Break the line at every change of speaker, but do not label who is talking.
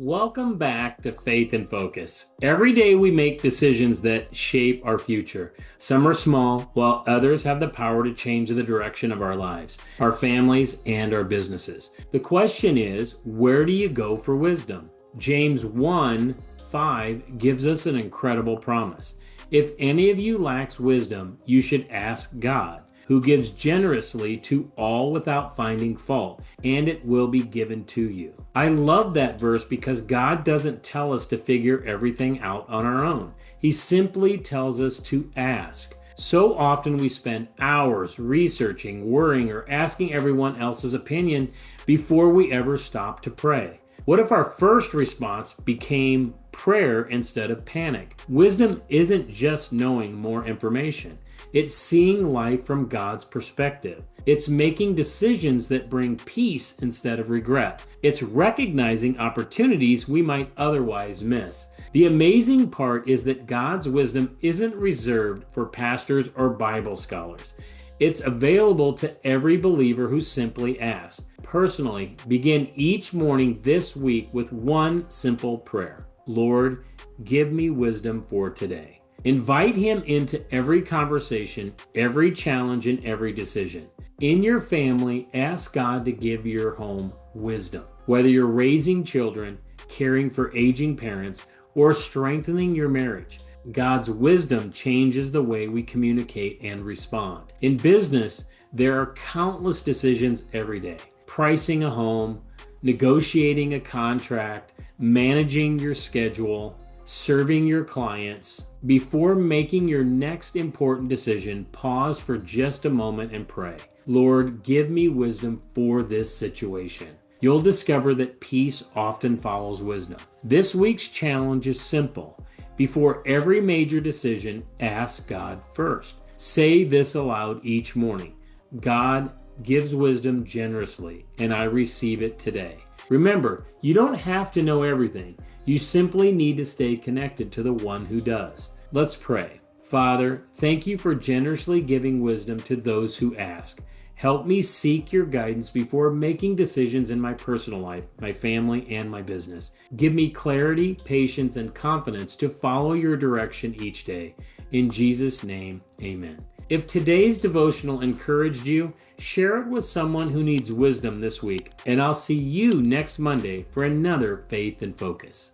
Welcome back to Faith and Focus. Every day we make decisions that shape our future. Some are small, while others have the power to change the direction of our lives, our families, and our businesses. The question is, where do you go for wisdom? James 1:5 gives us an incredible promise. If any of you lacks wisdom, you should ask God, who gives generously to all without finding fault, and it will be given to you. I love that verse because God doesn't tell us to figure everything out on our own. He simply tells us to ask. So often we spend hours researching, worrying, or asking everyone else's opinion before we ever stop to pray. What if our first response became prayer instead of panic? Wisdom isn't just knowing more information. It's seeing life from God's perspective. It's making decisions that bring peace instead of regret. It's recognizing opportunities we might otherwise miss. The amazing part is that God's wisdom isn't reserved for pastors or Bible scholars. It's available to every believer who simply asks. Personally, begin each morning this week with one simple prayer. Lord, give me wisdom for today. Invite Him into every conversation, every challenge, and every decision. In your family, ask God to give your home wisdom. Whether you're raising children, caring for aging parents, or strengthening your marriage, God's wisdom changes the way we communicate and respond. In business, there are countless decisions every day. Pricing a home, negotiating a contract, managing your schedule, serving your clients. Before making your next important decision, pause for just a moment and pray. Lord, give me wisdom for this situation. You'll discover that peace often follows wisdom. This week's challenge is simple. Before every major decision, ask God first. Say this aloud each morning. God gives wisdom generously, and I receive it today. Remember, you don't have to know everything. You simply need to stay connected to the one who does. Let's pray. Father, thank you for generously giving wisdom to those who ask. Help me seek your guidance before making decisions in my personal life, my family, and my business. Give me clarity, patience, and confidence to follow your direction each day. In Jesus' name, amen. If today's devotional encouraged you, share it with someone who needs wisdom this week, and I'll see you next Monday for another Faith in Focus.